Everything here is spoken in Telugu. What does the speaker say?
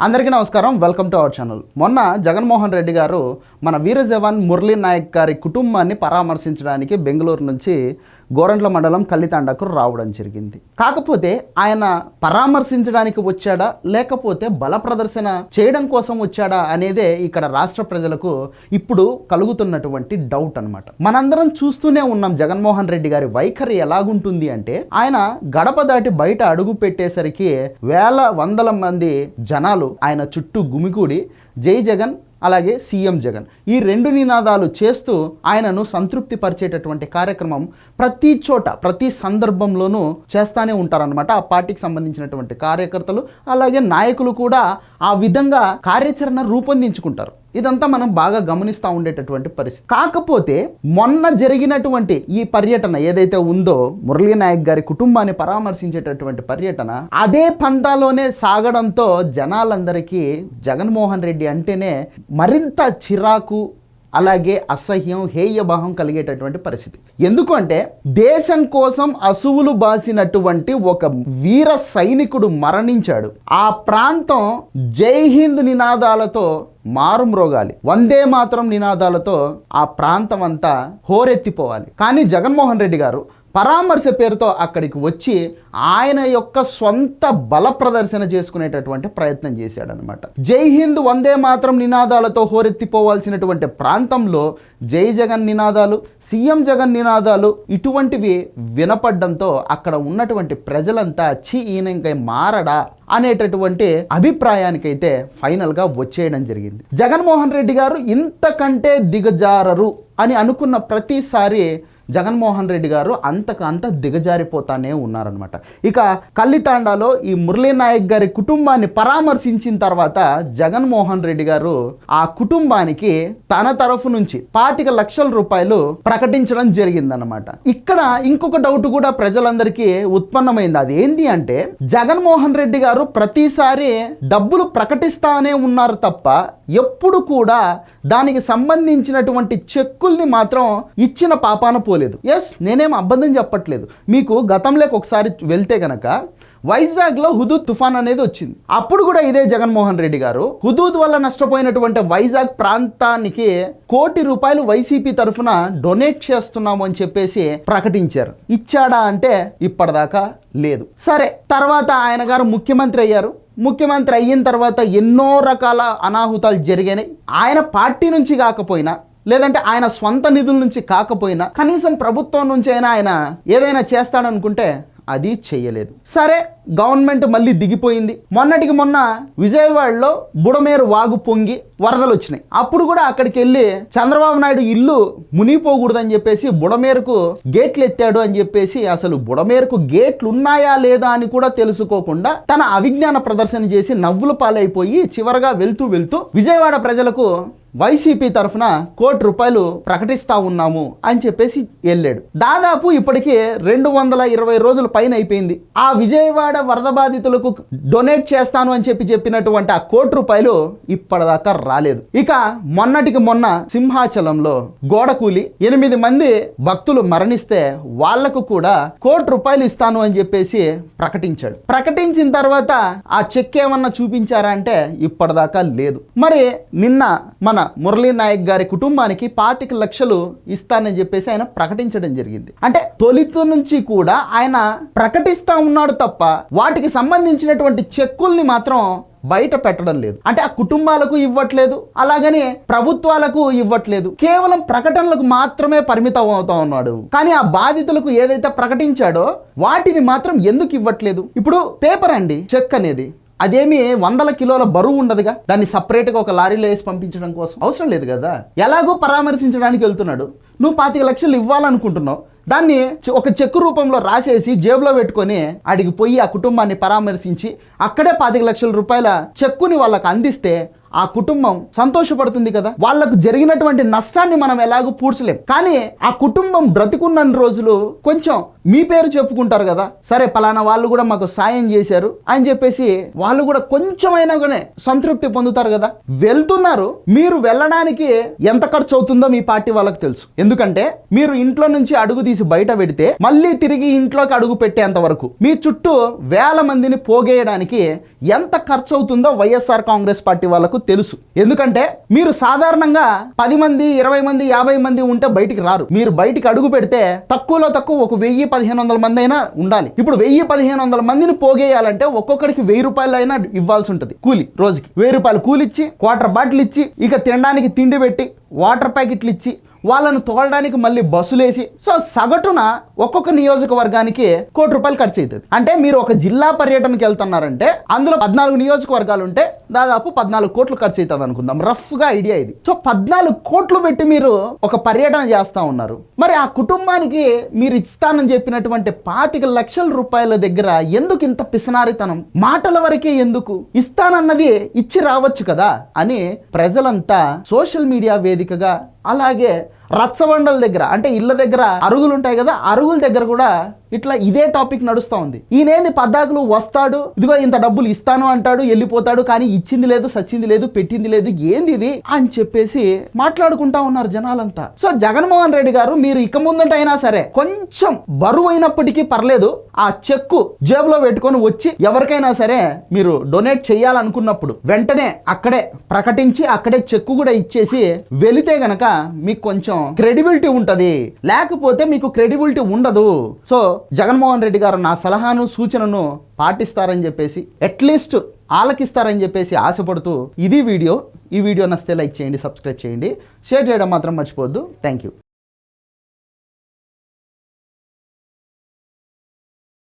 అందరికీ నమస్కారం. Welcome to our channel. మొన్న జగన్మోహన్ రెడ్డి గారు మన వీర జవాన్ మురళీ నాయక్ గారి కుటుంబాన్ని పరామర్శించడానికి బెంగళూరు నుంచి గోరంట్ల మండలం కల్లితాండకు రావడం జరిగింది. కాకపోతే ఆయన పరామర్శించడానికి వచ్చాడా లేకపోతే బల ప్రదర్శన చేయడం కోసం వచ్చాడా అనేదే ఇక్కడ రాష్ట్ర ప్రజలకు ఇప్పుడు కలుగుతున్నటువంటి డౌట్ అన్నమాట. మనందరం చూస్తూనే ఉన్నాం జగన్మోహన్ రెడ్డి గారి వైఖరి ఎలాగుంటుంది అంటే, ఆయన గడప దాటి బయట అడుగు పెట్టేసరికి వేల వందల మంది జనాలు ఆయన చుట్టూ గుమికూడి జై జగన్ అలాగే సీఎం జగన్ ఈ రెండు నినాదాలు చేస్తూ ఆయనను సంతృప్తి పరిచేటటువంటి కార్యక్రమం ప్రతి చోట ప్రతి సందర్భంలోనూ చేస్తూనే ఉంటారనమాట. ఆ పార్టీకి సంబంధించినటువంటి కార్యకర్తలు అలాగే నాయకులు కూడా ఆ విధంగా కార్యాచరణ రూపొందించుకుంటారు. ఇదంతా మనం బాగా గమనిస్తూ ఉండేటటువంటి పరిస్థితి. కాకపోతే మొన్న జరిగినటువంటి ఈ పర్యటన ఏదైతే ఉందో, మురళీ నాయక్ గారి కుటుంబాన్ని పరామర్శించేటటువంటి పర్యటన అదే పంతాలోనే సాగడంతో జనాలందరికీ జగన్మోహన్ రెడ్డి అంటేనే మరింత చిరాకు అలాగే అసహ్యం హేయభావం కలిగేటటువంటి పరిస్థితి. ఎందుకంటే దేశం కోసం అసువులు బాసినటువంటి ఒక వీర సైనికుడు మరణించాడు. ఆ ప్రాంతం జై హింద్ నినాదాలతో మారుమ్రోగాలి, వందే మాత్రం నినాదాలతో ఆ ప్రాంతం అంతా హోరెత్తిపోవాలి. కానీ జగన్మోహన్ రెడ్డి గారు పరామర్శ పేరుతో అక్కడికి వచ్చి ఆయన యొక్క సొంత బల ప్రదర్శన చేసుకునేటటువంటి ప్రయత్నం చేశాడనమాట. జై హింద్ వందే మాత్రం నినాదాలతో హోరెత్తిపోవాల్సినటువంటి ప్రాంతంలో జై జగన్ నినాదాలు, సీఎం జగన్ నినాదాలు ఇటువంటివి వినపడడంతో అక్కడ ఉన్నటువంటి ప్రజలంతా ఈయన ఇంకా మారడా అనేటటువంటి అభిప్రాయానికైతే ఫైనల్గా వచ్చేయడం జరిగింది. జగన్మోహన్ రెడ్డి గారు ఇంతకంటే దిగజారరు అని అనుకున్న ప్రతిసారి జగన్మోహన్ రెడ్డి గారు అంత దిగజారిపోతానే ఉన్నారనమాట. ఇక కల్లితాండాలో ఈ మురళీ నాయక్ గారి కుటుంబాన్ని పరామర్శించిన తర్వాత జగన్మోహన్ రెడ్డి గారు ఆ కుటుంబానికి తన తరఫు నుంచి 25 లక్షల రూపాయలు ప్రకటించడం జరిగిందనమాట. ఇక్కడ ఇంకొక డౌట్ కూడా ప్రజలందరికీ ఉత్పన్నమైంది. అది ఏంటి అంటే, జగన్మోహన్ రెడ్డి గారు ప్రతిసారి డబ్బులు ప్రకటిస్తానే ఉన్నారు తప్ప ఎప్పుడు కూడా దానికి సంబంధించినటువంటి చెక్కుల్ని మాత్రం ఇచ్చిన పాపాన పోలేదు. ఎస్, నేనేం అబద్ధం చెప్పట్లేదు. మీకు గతంలోకి ఒకసారి వెళ్తే గనక వైజాగ్లో హుదూద్ తుఫాన్ అనేది వచ్చింది. అప్పుడు కూడా ఇదే జగన్మోహన్ రెడ్డి గారు హుదూద్ వల్ల నష్టపోయినటువంటి వైజాగ్ ప్రాంతానికి ₹1 కోటి వైసీపీ తరఫున డొనేట్ చేస్తున్నాము అని చెప్పేసి ప్రకటించారు. ఇచ్చాడా అంటే ఇప్పటిదాకా లేదు. సరే, తర్వాత ఆయన గారు ముఖ్యమంత్రి అయ్యారు. ముఖ్యమంత్రి అయిన తర్వాత ఎన్నో రకాల అనాహుతాలు జరిగాయి. ఆయన పార్టీ నుంచి కాకపోయినా లేదంటే ఆయన స్వంత నిధుల నుంచి కాకపోయినా కనీసం ప్రభుత్వం నుంచి అయినా ఆయన ఏదైనా చేస్తాడనుకుంటే అది చేయలేదు. సరే, గవర్నమెంట్ మళ్ళీ దిగిపోయింది. మొన్నటికి మొన్న విజయవాడలో బుడమేరు వాగు పొంగి వరదలు వచ్చినాయి. అప్పుడు కూడా అక్కడికి వెళ్ళి చంద్రబాబు నాయుడు ఇల్లు మునిగిపోకూడదని చెప్పేసి బుడమేరుకు గేట్లు ఎత్తాడు అని చెప్పేసి, అసలు బుడమేరుకు గేట్లు ఉన్నాయా లేదా అని కూడా తెలుసుకోకుండా తన అవిజ్ఞాన ప్రదర్శన చేసి నవ్వుల పాలైపోయి చివరగా వెళ్తూ విజయవాడ ప్రజలకు వైసీపీ తరఫున ₹1 కోటి ప్రకటిస్తా ఉన్నాము అని చెప్పేసి వెళ్ళాడు. దాదాపు ఇప్పటికీ 220 రోజుల పైన అయిపోయింది. ఆ విజయవాడ వరద బాధితులకు డొనేట్ చేస్తాను అని చెప్పినటువంటి ఆ ₹1 కోటి ఇప్పటిదాకా రాలేదు. ఇక మొన్నటికి మొన్న సింహాచలంలో గోడ కూలి 8 మంది భక్తులు మరణిస్తే వాళ్లకు కూడా ₹1 కోటి ఇస్తాను అని చెప్పేసి ప్రకటించాడు. ప్రకటించిన తర్వాత ఆ చెక్ ఏమన్నా చూపించారా అంటే ఇప్పటిదాకా లేదు. మరి నిన్న మన మురళీ నాయక్ గారి కుటుంబానికి 25 లక్షలు ఇస్తానని చెప్పేసి ఆయన ప్రకటించడం జరిగింది. అంటే తొలిత నుంచి కూడా ఆయన ప్రకటిస్తా ఉన్నాడు తప్ప వాటికి సంబంధించినటువంటి చెక్కుల్ని మాత్రం బయట పెట్టడం లేదు. అంటే ఆ కుటుంబాలకు ఇవ్వట్లేదు, అలాగని ప్రభుత్వాలకు ఇవ్వట్లేదు. కేవలం ప్రకటనలకు మాత్రమే పరిమితం అవుతా ఉన్నాడు. కానీ ఆ బాధితులకు ఏదైతే ప్రకటించాడో వాటిని మాత్రం ఎందుకు ఇవ్వట్లేదు? ఇప్పుడు పేపర్ అండి, చెక్ అనేది అదేమి 100 కిలోల బరువు ఉండదుగా, దాన్ని సపరేట్గా ఒక లారీలో వేసి పంపించడం కోసం అవసరం లేదు కదా. ఎలాగో పరామర్శించడానికి వెళ్తున్నాడు, నువ్వు 25 లక్షలు ఇవ్వాలనుకుంటున్నావు, దాన్ని ఒక చెక్కు రూపంలో రాసేసి జేబులో పెట్టుకొని అడిగి పోయి ఆ కుటుంబాన్ని పరామర్శించి అక్కడే 25 లక్షల రూపాయల చెక్కుని వాళ్ళకి అందిస్తే ఆ కుటుంబం సంతోషపడుతుంది కదా. వాళ్ళకు జరిగినటువంటి నష్టాన్ని మనం ఎలాగూ పూడ్చలేం, కానీ ఆ కుటుంబం బ్రతికున్న రోజులు కొంచెం మీ పేరు చెప్పుకుంటారు కదా. సరే పలానా వాళ్ళు కూడా మాకు సాయం చేశారు అని చెప్పేసి వాళ్ళు కూడా కొంచెమైనా కూడా సంతృప్తి పొందుతారు కదా. వెళ్తున్నారు, మీరు వెళ్ళడానికి ఎంత ఖర్చు అవుతుందో మీ పార్టీ వాళ్ళకి తెలుసు. ఎందుకంటే మీరు ఇంట్లో నుంచి అడుగు తీసి బయట పెడితే మళ్ళీ తిరిగి ఇంట్లోకి అడుగు పెట్టేంత వరకు మీ చుట్టూ వేల మందిని పోగేయడానికి ఎంత ఖర్చు అవుతుందో వైఎస్ఆర్ కాంగ్రెస్ పార్టీ వాళ్ళకు తెలుసు. ఎందుకంటే మీరు సాధారణంగా 10 మంది 20 మంది 50 మంది ఉంటే బయటికి రారు. మీరు బయటికి అడుగు పెడితే తక్కువలో తక్కువ ఒక 1000-1500 మంది అయినా ఉండాలి. ఇప్పుడు 1000-1500 మందిని పోగేయాలంటే ఒక్కొక్కడికి 1000 రూపాయలు అయినా ఇవ్వాల్సి ఉంటుంది కూలి. రోజుకి 1000 రూపాయలు కూలి ఇచ్చి, క్వార్టర్ బాటిల్ ఇచ్చి, ఇక తినడానికి తిండి పెట్టి, వాటర్ ప్యాకెట్లు ఇచ్చి, వాళ్ళను తోలడానికి మళ్ళీ బస్సులేసి, సో సగటున ఒక్కొక్క నియోజకవర్గానికి 1 కోటి రూపాయలు ఖర్చు అవుతుంది. అంటే మీరు ఒక జిల్లా పర్యటనకి వెళ్తున్నారంటే అందులో 14 నియోజకవర్గాలు ఉంటే దాదాపు 14 కోట్లు ఖర్చు అవుతుంది అనుకుందాం, రఫ్ గా ఐడియా ఇది. సో 14 కోట్లు పెట్టి మీరు ఒక పర్యటన చేస్తా ఉన్నారు. మరి ఆ కుటుంబానికి మీరు ఇస్తానని చెప్పినటువంటి 25 లక్షల రూపాయల దగ్గర ఎందుకు ఇంత పిసనారితనం? మాటల వరకే ఎందుకు? ఇస్తానన్నది ఇచ్చి రావచ్చు కదా అని ప్రజలంతా సోషల్ మీడియా వేదికగా, అలాగే రచ్చబండల దగ్గర, అంటే ఇళ్ళ దగ్గర అరుగులు ఉంటాయి కదా, అరుగుల దగ్గర కూడా ఇట్లా ఇదే టాపిక్ నడుస్తూ ఉంది. ఈయనేంది పద్దాకులు వస్తాడు, ఇదిగో ఇంత డబ్బులు ఇస్తాను అంటాడు, వెళ్ళిపోతాడు, కానీ ఇచ్చింది లేదు, సచ్చింది లేదు, పెట్టింది లేదు, ఏంది ఇది అని చెప్పేసి మాట్లాడుకుంటా ఉన్నారు జనాలంతా. సో జగన్మోహన్ రెడ్డి గారు, మీరు ఇక ముందటైనా సరే కొంచెం బరువు అయినప్పటికీ పర్లేదు, ఆ చెక్కు జేబులో పెట్టుకొని వచ్చి ఎవరికైనా సరే మీరు డొనేట్ చేయాలనుకున్నప్పుడు వెంటనే అక్కడే ప్రకటించి అక్కడే చెక్కు కూడా ఇచ్చేసి వెళితే గనక మీకు కొంచెం క్రెడిబిలిటీ ఉంటది. లేకపోతే మీకు క్రెడిబిలిటీ ఉండదు. సో జగన్మోహన్ రెడ్డి గారు నా సలహాను సూచనను పాటిస్తారని చెప్పేసి, అట్లీస్ట్ ఆలకిస్తారని చెప్పేసి ఆశపడుతూ ఇది వీడియో. ఈ వీడియో నచ్చితే లైక్ చేయండి, సబ్స్క్రైబ్ చేయండి, షేర్ చేయడం మాత్రం మర్చిపోవద్దు. Thank you.